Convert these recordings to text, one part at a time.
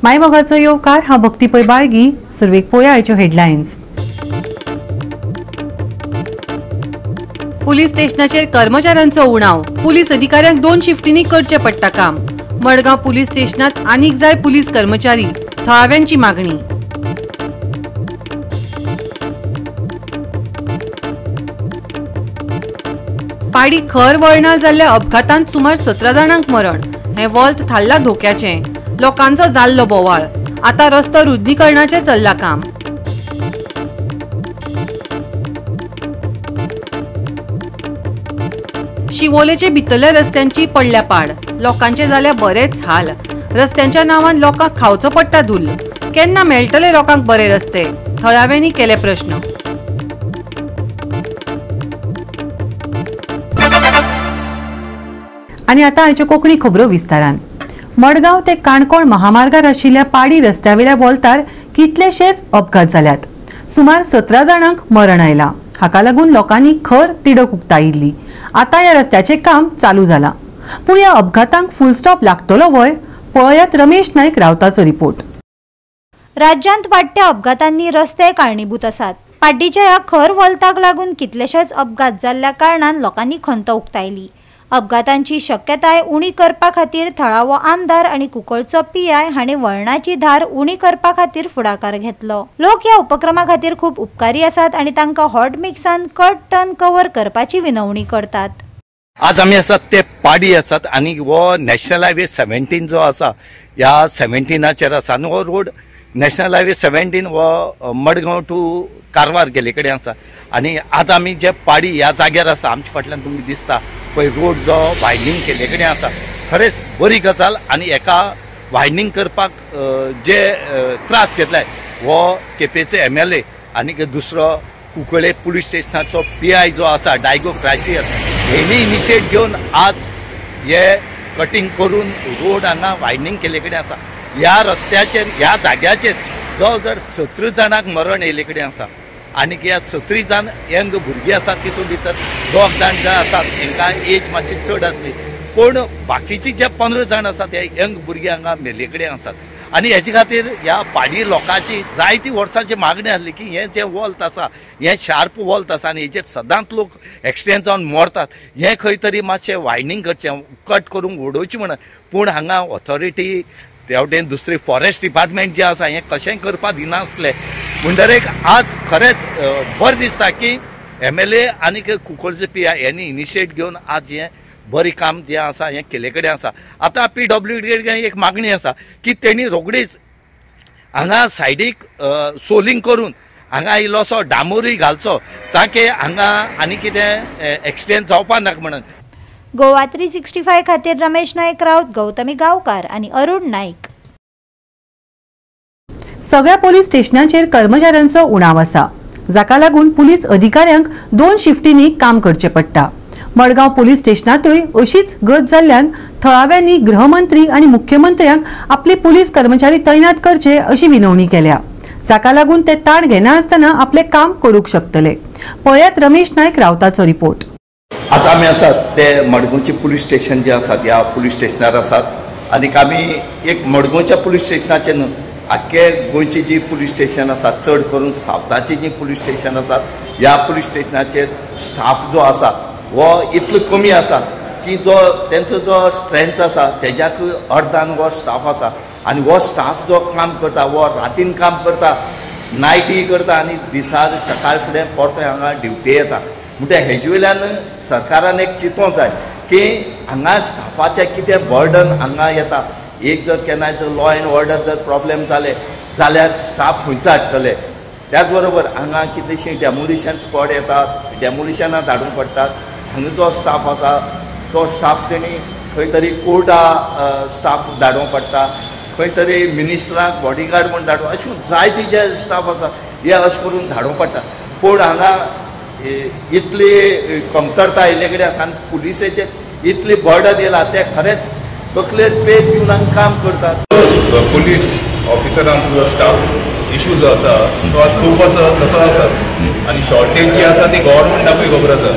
मायमोगाचो येवकार हांव भक्तीपय बाळगी. सुरवेक पळोवया आयच्यो हेडलायन्स. पुलीस स्टेशनाचेर कर्मचाऱ्यांचो उणाव. पुलीस अधिकाऱ्यांक 2 शिफ्टींनी करचे पडटा काम. मडगांव पुलीस स्टेशनात आनीक जाय पुलीस कर्मचारी, थळाव्यांची मागणी. पाडी खर वळणार जाल्ल्या अपघातांत सुमार 17 जाणांक मरण. हे वॉल्त थारला धोक्याचें. लोकांचो जाल्लो बोवाळ. आता रस्तो रुंदीकरणाचें चल्लां काम. शिवोलेचे भितरल्या रस्त्यांची पडल्या पाड. लोकांचे जाल्या बरेच हाल. रस्त्यांच्या नांवान लोकांक खावचो पडटा धुल्ल. केन्ना मेळटले लोकांक बरे रस्ते? थळाव्यांनी केले प्रश्न. आनी आतां आयच्यो कोंकणी खबरो विस्तारान. मडगांव ते काणकोण महामार्गार आशिल्ल्या पाडी रस्त्यावेल्या वॉल्तार कितलेशेच अपघात जाल्यात. सुमार 17 जाणांक मरण आयलां. हाका लागून लोकांनी खर तिडक उक्तायिल्ली. आता ह्या रस्त्याचे काम चालू जाला. पूण ह्या अपघातांक फुल स्टॉप लागतलो वय? पळयात रमेश नायक रावताचो रिपोर्ट. राज्यांत वाडट्या अपघातांनी रस्ते कारणीभूत आसात. पाड्डीच्या ह्या खर वॉल्ताक लागून कितलेशेच अपघात जाल्ल्या कारणान लोकांनी खंत उक्तायली. अपघातांची शक्यताय उणी करपा खातीर थळावो आमदार आनी कुंकळचो पीआय हांणी वळणाची धार उणी करपा खातीर फुडाकार घेतलो. लोक ह्या उपक्रमा खातीर खूब उपकारी आसात आनी तांकां हॉट मिक्सान कट टर्न कव्हर करपाची विनवणी करतात. आज आमी आसात ते पाडी आसात आनी हो नॅशनल हायवे 17 जो आसा ह्या 17 आसा आनी हो रोड नॅशनल हायवे 17 हो मडगांव टू कारवार गेले कडेन आसा. आनी आज आमी जे पाडी ह्या जाग्यार आसा आमच्या फाटल्यान तुमकां दिसता पळय रोड जो वायडनींग केले कडेन आसा. खरेंच बरी गजाल. आनी एका वायडनींग करपाक जे त्रास घेतलाय हो केपेचे MLA आनी दुसरो कुंकळे पुलीस स्टेशनाचो PI जो आसा डायगो क्रायसिस हेणी इनिशिएट घेवन आज हे कटिंग करून रोड हांगा वायडनींग केले कडेन आसा. ह्या रस्त्याचेर ह्या जाग्याचेर जवळ 17 जाणांक मरण येयले कडेन आसा. आनी ह्या 17 जाण यंग भुरगीं आसात. तितून भितर 2 जाण जे आसात तांकां एज मातशी चड आसली. पूण बाकीची जे 15 जाण आसात हे यंग भुरगीं हांगा मेले कडेन आसात. आनी हेचे खातीर ह्या पाडी लोकांची जायती वर्सांची मागणी आसली की हे जे वॉल्त आसा हे शार्प वॉल्त आसा आनी हेचेर सदांच लोक एक्सिडेंट जावन मरतात. हे खंय तरी मातशें वायडनींग करचें कट करून उडोवचें म्हणून. पूण हांगा ऑथॉरिटी तेवटेन दुसरी फॉरेस्ट डिपार्टमेंट जे आसा हें कशेंय करपाक दिनासलें. म्हणटरेक आज खरेंच बरें दिसता की MLA आनी कुंकळचो PI हेणी इनिशिएट घेवन आज हें बरें काम जें आसा हें केले कडेन आसा. आतां PWD एक मागणी आसा की तेणी रोखडीच हांगा सायडीक सोलिंग करून हांगा इल्लोसो डांबरूय घालचो ताकी हांगा आनी कितें एक्सिडेंट जावपाक नाका म्हणून. गोवा 365 खातीर रमेश नायक रावत, गौतमी गांवकार आनी अरुण नायक. सगळ्या पोलीस स्टेशनांचेर कर्मचाऱ्यांचो उणाव आसा. जाका लागून पुलीस अधिकाऱ्यांक 2 शिफ्टींनी काम करचे पडटा. मडगांव पुलीस स्टेशनातूय अशीच गत जाल्ल्यान थळाव्यांनी गृहमंत्री आनी मुख्यमंत्र्यांक आपले पुलीस कर्मचारी तैनात करचे अशी विनवणी केल्या. जाका लागून ते ताण घेनासतना आपले काम करूंक शकतले. पळयात रमेश नायक रावताचो रिपोर्ट. आज आमी आसात ते मडगांवचे पुलीस स्टेशन जे आसात ह्या पुलीस स्टेशनार आसात. आनीक आमी एक मडगांवच्या पुलीस स्टेशनाचेर न्हू आख्खे गोंयची जी पुलीस स्टेशन आसात चड करून सावथाची जी पुलीस स्टेशन आसात ह्या पुलीस स्टेशनाचेर स्टाफ जो आसा हो इतलो कमी आसा की जो तेंचो जो स्ट्रेंथ आसा तेज्याक अर्धान हो स्टाफ आसा. आनी हो स्टाफ जो काम करता हो रातीन काम करता, नायटी करता आनी दिसा सकाळ फुडें परतो हांगा ड्युटी येता. म्हणटकीर हेजे वयल्यान सरकारान एक चिंतूंक जाय की हांगा स्टाफाचें कितें बर्डन हांगा येता. एक जर केन्नाय जर लॉ एंड ऑर्डर जर प्रॉब्लेम जाले जाल्यार स्टाफ खंयचो हाडटले. त्याच बरोबर हांगा कितलीशीं डेमोलिशन स्क्वॉड येतात, डेमोलिशनाक धाडूंक पडटात. हांगा जो स्टाफ आसा तो स्टाफ तेणी खंय तरी कोर्टा स्टाफ धाडूंक पडटा, खंय तरी मिनिस्टराक बॉडीगार्ड म्हूण धाडूं, अशें करून जायती जे स्टाफ आसा हे अशें करून धाडूंक पडटा. पूण हांगा इतली कमतरता आयिल्ले कडेन आसा आनी पुलिसेचेर इतली बर्डन येयला ते खरेंच तकलेर पेज दिवन हांगा काम करतात. पुलीस ऑफिसरांचो जो स्टाफ इशू जो आसा तो आज खूब आसा तसो आसा आनी शॉर्टेज जी आसा ती गव्हर्मेंटाकूय खबर आसा.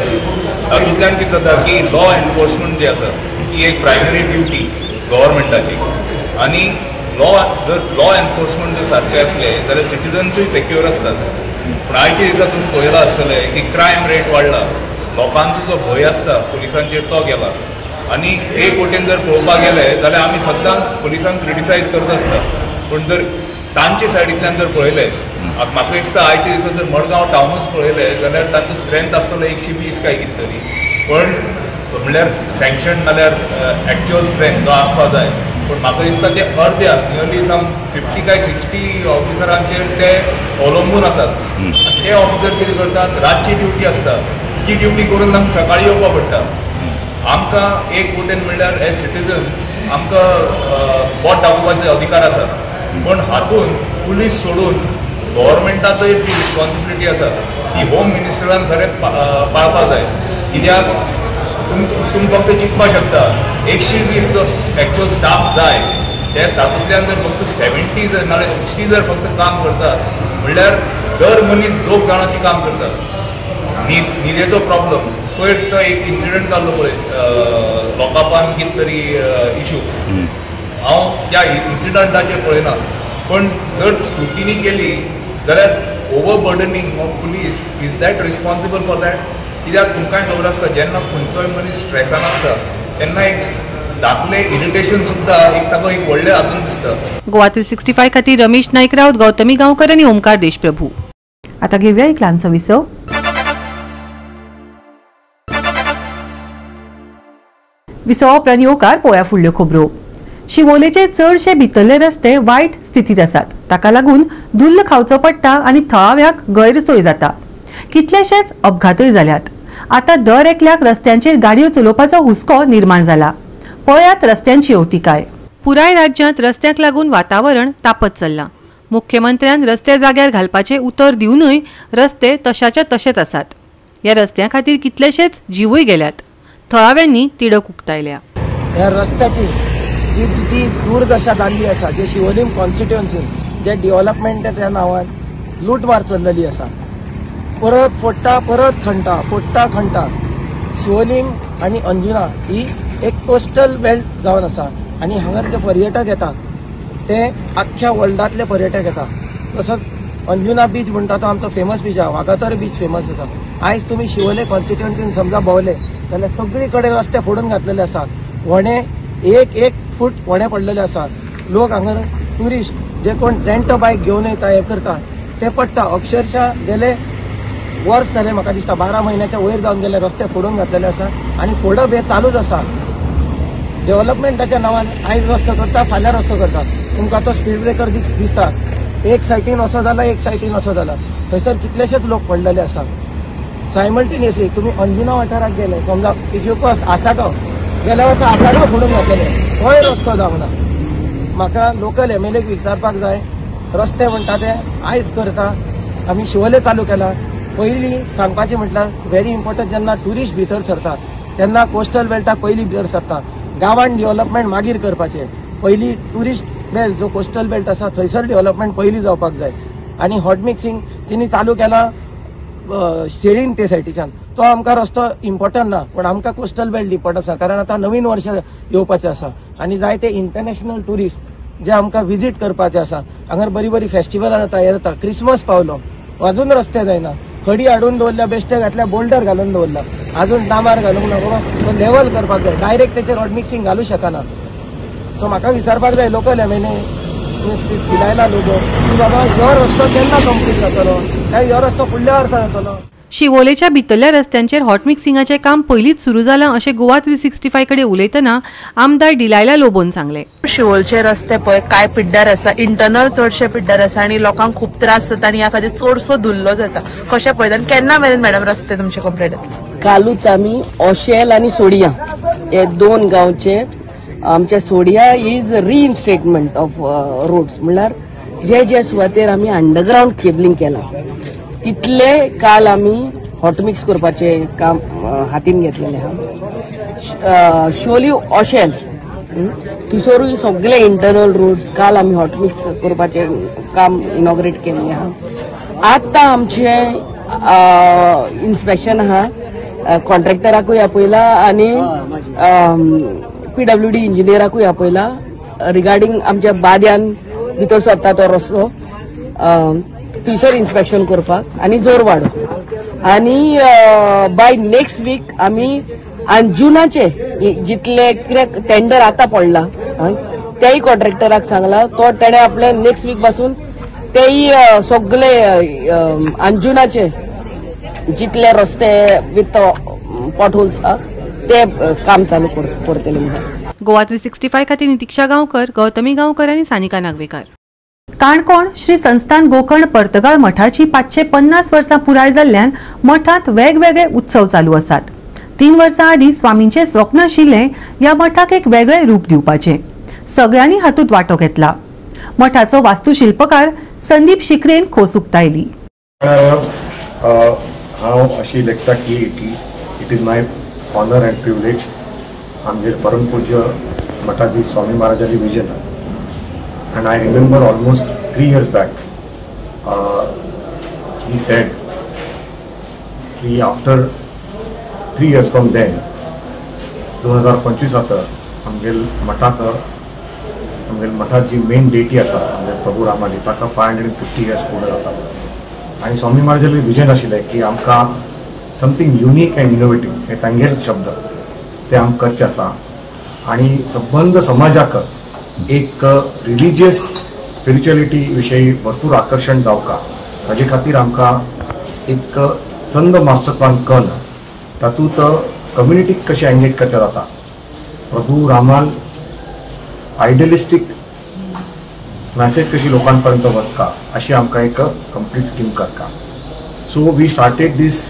तातूंतल्यान कितें जाता की लॉ एनफोर्समेंट जी आसा ही एक प्रायमरी ड्युटी गव्हर्मेंटाची आनी जर लॉ एनफोर्समेंट जर सारखे असले जाल्यार सिटिजन्सूय सेक्युअर असतात. पूण आयच्या दिसा तुम्ही पळयलां आसतलें की क्रायम रेट वाडला, लोकांचो जो भंय आसता पुलिसांचेर तो गेला. आनी एक वटेन जर पळोवपाक गेले जाल्यार आमी सद्दां पुलिसांक क्रिटिसायज करत आसता, पूण जर तांचे सायडींतल्यान जर पळयलें, म्हाका दिसता आयच्या दिसा जर मडगांव टावनूच पळयलें जाल्यार ताचो स्ट्रेंथ आसतलो 120 काय कितें तरी. पण म्हणल्यार सँक्शन नाल्यार एक्च्युअल स्ट्रेंथ जो आसपा जाय, पूण म्हाका दिसता ते अर्द्या नियरली सम 50 काय 60 ऑफिसरांचेर ते अवलंबून आसात. ते ऑफिसर कितें करतात, रातची ड्युटी आसता, ती ड्युटी करून तांकां सकाळीं येवपा पडटा. आमकां एक वटेन म्हणल्यार एज सिटिजन्स आमकां वोट दाखोवपाचे अधिकार आसा, पण हातून पुलीस सोडून गव्हर्मेंटाचोय ती रिस्पॉन्सिबिलिटी आसा, ती होम मिनिस्टरान खरें पाळपा जाय. कित्याक तुमी फक्त चिंतपाक शकता 120 जो एक्च्युअल स्टाफ जाय ते तातूंतल्यान जर फक्त 70 जर नाल्यार 60 जर फक्त काम करतात म्हणल्यार दर मनीस 2 जाणांची काम करतात. न्हिदेचो प्रॉब्लम पयर तो एक इन्सिडंट जाल्लो पळय लोकांपान कितें तरी इशू, हांव त्या इन्सिडंटाचेर पळयना, पण जर स्क्रुटिनी केली जाल्यार overburdening of police is that responsible for that. कित्याक तुमकांय खबर आसता जेन्ना खंयचोय मनीस स्ट्रेसान आसता तेन्ना एक दाखले इरिटेशन सुद्दां एक ताका एक व्हडले हातून दिसता. गोवा 365 खातीर रमेश नाईक राऊत, गौतमी गांवकर आनी ओमकार देशप्रभू. आता घेवया एक ल्हानसो विसव. विसवा उपरांत येवकार पळोवया फुडल्यो खबरो. शिवोलेचे चडशे भितरले रस्ते वायट स्थितीत आसात. ताका लागून धुल्ल खावचो पडटा आनी थळाव्याक गैरसोय जाता. कितलेशेच अपघातय जाल्यात. आता दर एकल्याक रस्त्यांचेर गाडयो चलोवपाचो हुस्को निर्माण जाला. पळयात रस्त्यांची अवतिकाय. पुराय राज्यांत रस्त्याक लागून वातावरण तापत चल्लां. मुख्यमंत्र्यान रस्ते जाग्यार घालपाचे उतर दिवनय रस्ते तशाचे तशेच आसात. ह्या रस्त्यां खातीर कितलेशेच जीवय गेल्यात. थळाव्यांनी तिडक उक्तायल्या. ह्या रस्त्याची जी दूरदशा जाल्ली आसा, जे शिवोलीम कॉन्स्टिट्युएन्सीन जे डेव्हलपमेंटाच्या नांवान लूटमार चल्लेली आसा, परत फोडटा परत खणटा फोडटा खणटा. शिवोलीम आनी अंजुना ही एक कोस्टल बेल्ट जावन आसा आनी हांगर जे पर्यटक येतात ते आख्ख्या वर्ल्डातले पर्यटक येतात. तसोच अंजुना बीच म्हणटा तो आमचो फेमस बीच आसा, वागातोर बीच फेमस आसा. आयज तुमी शिवोले कॉन्स्टिट्युएन्सीन समजा भोंवले जाल्यार सगळी कडेन रस्ते फोडून घातलेले आसात. व्हणे एक फूट व्हणे पडलेले आसात. लोक हांगर ट्युरिस्ट जे कोण रेंट बायक घेवन येता हे करता ते पडटा. अक्षरशः गेले वर्स जाले म्हाका दिसता 12 म्हयन्याच्या वयर जावन गेले रस्ते फोडून घातलेले आसा आनी फोडप हे चालूच आसा. डेव्हलपमेंटाच्या नांवान आयज रस्तो करता फाल्यां रस्तो करता. तुमकां तो स्पीड ब्रेकर दिसता, एक सायटीन असो जाला एक सायटीन असो जाला. थंयसर कितलेशेच लोक पडलेले आसा. सायमल्टेनियसली तुमी अंजुना वाठाराक गेले समजा इफ यू क्रॉस आसागांव गेल्या वर्सा आसागांव फोडून घातलेले, थंय रस्तो जावना. म्हाका लोकल MLAक विचारपाक जाय, रस्ते म्हणटा ते आयज करता आमी शिवोले चालू केला. पयलीं सांगपाचें म्हटल्यार व्हेरी इम्पॉर्टंट जेन्ना ट्युरिस्ट भितर सरतात तेन्ना कोस्टल बेल्टाक पयलीं भितर सरता. गांवांत डेव्हलपमेंट मागीर करपाचें. पयलीं ट्युरिस्ट बेल्ट जो कोस्टल बेल्ट आसा थंयसर डेव्हलपमेंट पयलीं जावपाक जाय. आनी हॉट मिक्सिंग तिणी चालू केला शेळीन ते सायटीच्यान. तो आमकां रस्तो इम्पॉर्टंट ना, पण आमकां कोस्टल बेल्ट इम्पॉर्टंट आसा कारण आतां नवीन वर्ष येवपाचें आसा आनी जायते इंटरनॅशनल ट्युरिस्ट जे आमकां विजीट करपाचे आसा. हांगर बरी बरी फेस्टिवलां जाता, हे जाता. क्रिसमस पावलो, अजून रस्ते जायना. खडी हाडून दवरल्या, बेश्टे घातल्या, बोल्डर घालून दवरला, अजून डांबार घालूंक ना. बाबा तो लेवल करपाक जाय, डायरेक्ट तेचेर हॉट मिक्सिंग घालूं शकना. सो म्हाका विचारपाक जाय लोकल MLA दिलायला लोगो की बाबा ह्यो रस्तो केन्ना कंप्लीट जातलो काय ह्यो रस्तो फुडल्या वर्सा जातलो. शिवोलेच्या भितरल्या रस्त्यांचेर हॉट मिक्सिंगाचें काम पयलींच सुरू जालां अशें गोवा 365 कडेन उलयतना आमदार डिलायला लोबोन सांगले. शिवोलचे रस्ते पळय काय पिड्ड्यार आसा, इंटरनल चडशे पिड्ड्यार आसा आनी लोकांक खूब त्रास जाता आनी ह्या खातीर चडसो धुल्लो जाता. कशें पळयता आनी केन्ना मेरेन मॅडम रस्ते तुमचे कंप्लीट जाता? कालूच आमी ओशेल आनी सोडिया हे 2 गांवचे आमचे सोडिया इज रिइन्स्टेटमेंट ऑफ रोड्स म्हणल्यार जे सुवातेर आमी अंडरग्राउंड केबलिंग केला तितले काल आमी हॉट मिक्स करपाचे काम हातीन घेतलेले आहा. शोली ओशेल थंयसरूय सगळे इंटरनल रोड्स काल आमी हॉट मिक्स करपाचे काम इनॉग्रेट केल्ले आहा. आतां आमचे इन्स्पेक्शन आहा, कॉन्ट्रॅक्टराकूय आपयला आनी PWD इंजिनियराकूय आपयला रिगार्डिंग आमच्या बाद्यान भितर सरता तो रस्तो थंयसर इन्स्पेक्शन करपाक आनी जोर वाडोवप आनी बाय नेक्स्ट वीक आमी अंजुनाचे जितले कित्याक टेंडर आतां पडला तेय कॉन्ट्रॅक्टराक सांगला तो तेणे आपले नेक्स्ट वीक पासून तेय सगळे अंजुनाचे जितले रस्ते विथ पॉटहोल्स ते काम चालू करतले म्हणून. गोवा 365 खातीर नितीक्षा गांवकर, गौतमी गांवकर आनी सानिका नागवेकर. काणकोण श्री संस्थान गोकर्ण पर्तगाळ मठाची 550 वर्सां पुराय जाल्ल्यान मठांत वेगवेगळे उत्सव चालू आसात. 3 वर्सां आदी स्वामींचे स्वप्न आशिल्लें ह्या मठाक एक वेगळे रूप दिवपाचें. सगळ्यांनी हातूंत वांटो घेतला. मठाचो वास्तुशिल्पकार संदीप शिकरेन खोस उक्तायली. हांव अशी लेखता की it is my honour and privilege आमचे परमपूज्य मठाधीश स्वामी महाराजांनी vision. And I remember almost 3 years back, he said, कि after 3 years from then, 2025 आमगेल मठात जी मेन डेटी आसा आमगे प्रभू रामाली ताका 550 years पूर्ण जाता. आनी स्वामी महाराजांनी विजन आशिल्लें की आमकां समथींग युनीक एंड इनोवेटीव हे तांगेल शब्द ते आमकां करचे आसा आनी संबंध समाजाक एक रिलिजियस स्पिरिच्युअलिटी विषयी भरपूर आकर्षण जावका हाजे खातीर आमकां एक चंद मास्टर प्लान करून तातूंत कम्युनिटीक कशें एंगेज करचें जाता. प्रभू रामान आयडियलिस्टीक मॅसेज कशी लोकां पर्यंत वचका अशी आमकां एक कंप्लीट स्कीम करता. So we started this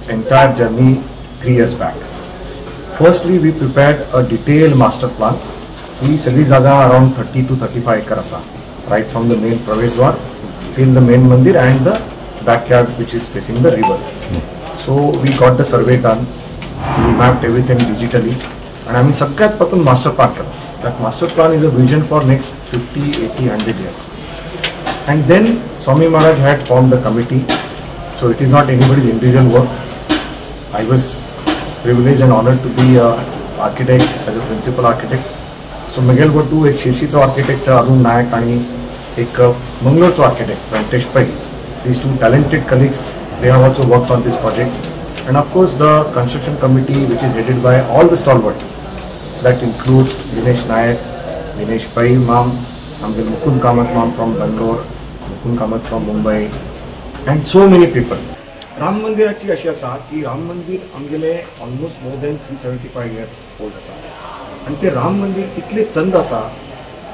entire journey 3 years back. Firstly, we prepared a detailed master plan. ही सगळी जागा अराउंड 30 to 35 acres आसा, right from the main pravesh dwar till the main mandir and the backyard which is facing the river. So we got the survey done, we mapped everything digitally आणि आम्ही सगळ्यात पासून master plan केलो. That master plan is a vision for next 50, 80, 100 years. And then Swami Maharaj had formed the committee, so it is not anybody's individual work. I was privileged and honored to be an architect, as a principal architect. So मगेल बटू एक शिर्शीचो architect Arun नायक आणि एक मंगलोरचो architect Venkatesh पै. These 2 talented colleagues, they have also worked on this project. And of course the construction committee which is headed by all the stalwarts, that includes Dinesh Nayak, Dinesh Pai ma'am, Amgel Mukund Kamath ma'am from Bangalore, Mukund Kamath from Mumbai, and so many people. Ram मंदिराची अशी आसा की राम मंदिर आमगेले almost more than 375 years old आसा आणि ते राम मंदिर इतले चंद आसा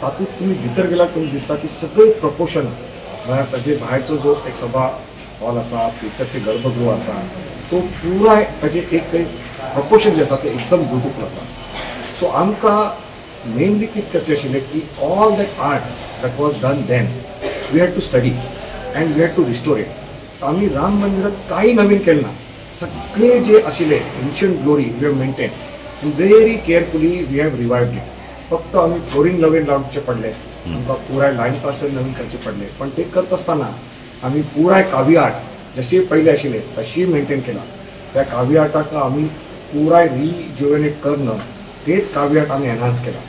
तातूंत तुम्ही भितर गेल्यार तुमकां दिसता की सगळे प्रपोर्शन म्हळ्यार ताजे भायरचो जो एक सभा हॉल आसा भितरचे गर्भगृह आसा तो पुराय ताजे एक प्रपोर्शन जे आसा ते एकदम ब्युटिफूल आसा. सो आमकां मेनली कितें करचें आशिल्लें की all that art that was done then we had to study and we had to restore it. आम्ही राम मंदिरात काही नवीन केलं ना, सगळे जे आशिल्ले ancient glory we have maintain very carefully we have revived it. फक्त आम्ही फ्लोरिंग नवीन लावचे पडले, आमकां पुराय लायन पार्सल नवीन करचे पडले, पण ते करत असताना आम्ही पुराय कावी आर्ट जशी पहिले आशिल्ले तशी मेंटेन केला. त्या कावी आर्टाक आम्ही पुराय रिज्युवेनेट करणं तेच कावी आर्ट आम्ही एनहान्स केला.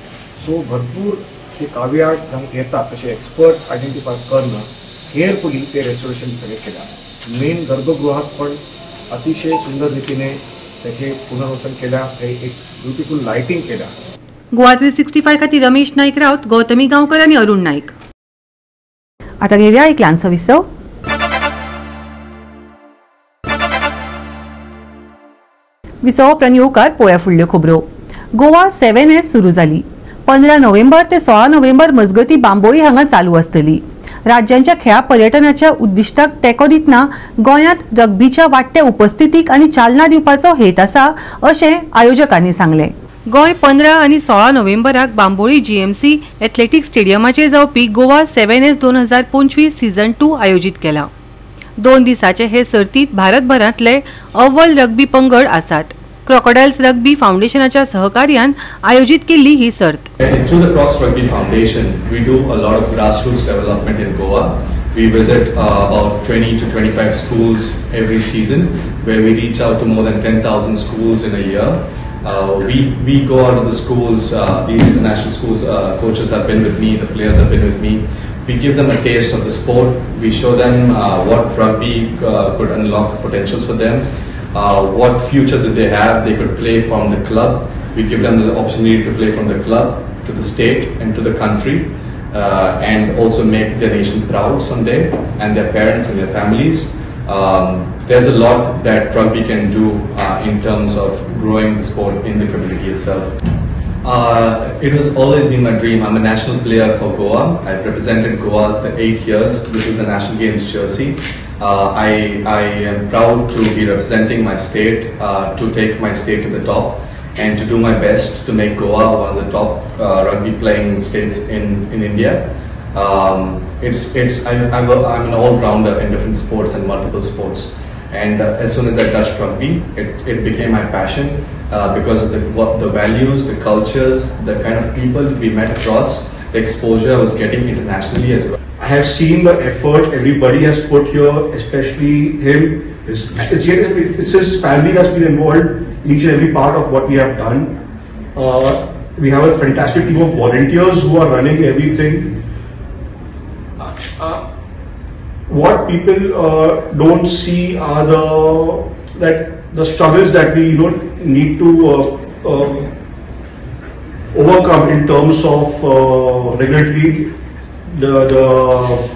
सो भरपूर ते कावी आर्ट येतात तसे एक्सपर्ट आयडेंटिफाय करणं केअरफुली ते रेस्टोरेशन सगळे केल्या. मेन गर्भगृहात पण अतिशय सुंदर रीतीने त्याचे पुनर्वसन केल्या, एक ब्युटिफुल लाइटिंग केल्या. गोवा 365 खातीर रमेश नाईक राऊत, गौतमी गांवकर आणि अरुण नाईक. आता घेऊया एक ल्हानसो विसव. विसव उपरांत येवकार पळोवया फुडल्यो खबरो. गोवा 7S सुरू जाली. 15 नोव्हेंबर ते 16 नोव्हेंबर मजगती बांबोळी हांगा चालू आसतली. राज्यांच्या खेळा पर्यटनाच्या उद्दिष्टाक तेंको दितना गोंयांत रग्बीच्या वाडट्या उपस्थितीक आनी चालना दिवपाचो हेत आसा अशें आयोजकांनी सांगलें. गोंय 15 आनी 16 नोव्हेंबराक बांबोळी GMC एथलेटिक्स स्टेडियमाचेर जावपी गोवा 7S 2025 सीझन 2 आयोजीत केला. 2 दिसाचे हे सर्तीत भारतभरांतले अव्वल रग्बी पंगड आसात. क्रोकोडाइल्स रग्बी फाउंडेशनाच्या सहकार्यान आयोजित केल्ली ही सर्त. Through the Crocs Rugby Foundation, we do a lot of grassroots development in Goa. We visit about 20 to 25 schools every season, where we reach out to more than 10,000 schools in a year. We go out to the schools, the international schools, coaches have been with me, the players have been with me. We give them a taste of the sport. We show them what rugby could unlock potentials for them, what future that they have. They could play from the club. We give them the opportunity to play from the club to the state and to the country, and also make their nation proud someday, and their parents and their families. There's a lot that rugby can do in terms of growing the sport in the community itself. It has always been my dream. I'm a national player for Goa. I've represented Goa for 8 years. This is the National Games jersey. I am proud to be representing my state, to take my state to the top, and to do my best to make Goa one of the top rugby playing states in India. I'm an all-rounder in different sports and multiple sports. And as soon as I touched rugby, it became my passion because of the values, the cultures, the kind of people we met across, the exposure I was getting internationally as well. I have seen the effort everybody has put here, especially him. It's his family that's been involved in each and every part of what we have done. We have a fantastic team of volunteers who are running everything. What people don't see are the struggles that we need to overcome in terms of regulatory, the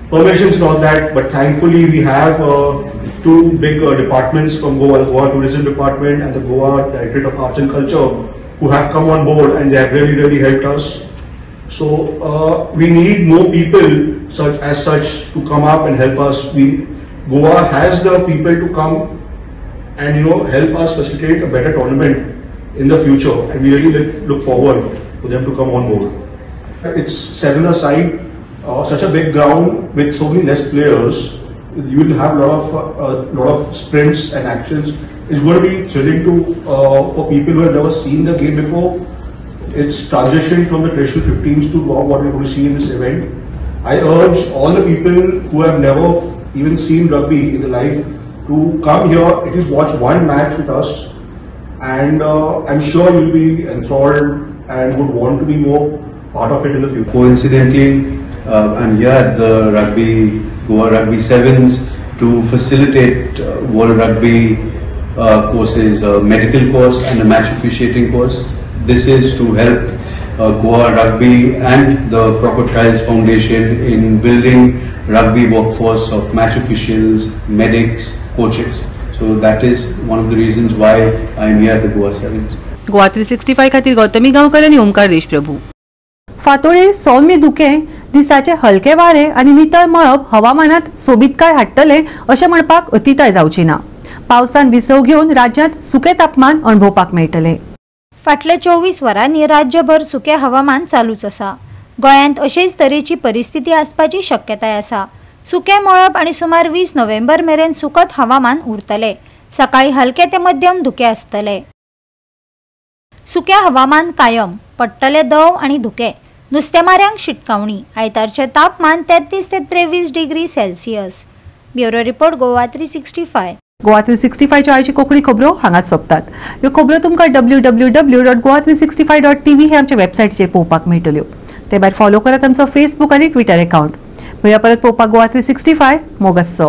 permissions and all that. But thankfully we have two big departments from Goa, the Goa Tourism Department and the Goa Directorate of Arts and Culture, who have come on board, and they have really helped us. So we need more people such to come up and help us. Goa has the people to come and help us facilitate a better tournament in the future, and we really look forward for them to come on board. It's 7-a-side, such a big ground with so many less players. You will have a lot of sprints and actions. It's going to be thrilling for people who have never seen the game before. It's transition from the traditional 15s to what we're going to see in this event. I urge all the people who have never even seen rugby in their life to come here, at least watch one match with us, and I'm sure you'll be enthralled and would want to be more part of it in the future. Coincidentally, I'm here at the Goa Rugby Sevens to facilitate World Rugby courses, a medical course and a match officiating course. This is to help Goa Rugby and the Proper Trials Foundation in building rugby workforce of match officials, medics, coaches. So that is one of the reasons why I am here at the Goa Sevens. Goa 365 खातीर गौतमी गांवकर आणि ओमकार देशप्रभू. फातोळेर सौम्य धुके, दिसाचे हलके वारे आणि नितळ मळब हवामानात सोबीतकाय हाडटले अशें म्हणपाक अतिताय जावची ना. पावसान विसव घेवन राज्यांत सुके तापमान अणभवपाक मेळटले. फाटल्या 24 वरांनी राज्यभर सुके हवामान चालूच आसा. गोंयांत अशेच तरेची परिस्थिती आसपाची शक्यताय आसा. सुके मळब आणि सुमार 20 नोव्हेंबर मेरेन सुकत हवामान उरतले. सकाळी हलके ते मध्यम धुके आसतले. सुके हवामान कायम, पडटले दव आणि धुके. नुस्तेमाऱ्यांक शिटकावणी. आयतारचे तापमान 33 ते 23 degree Celsius. Bureau report Goa 365. Goa 365 च्या आयची कोंकणी खबरो हांगाच सोंपतात. ह्यो खबरो तुमकां www.goa365.tv हे आमच्या वेबसायटीचेर पळोवपाक मेळटल्यो. ते भायर फॉलो करात आमचो फेसबूक आनी ट्विटर अकाउंट. मेळया परत पळोवपाक गोवा 365 मोगस.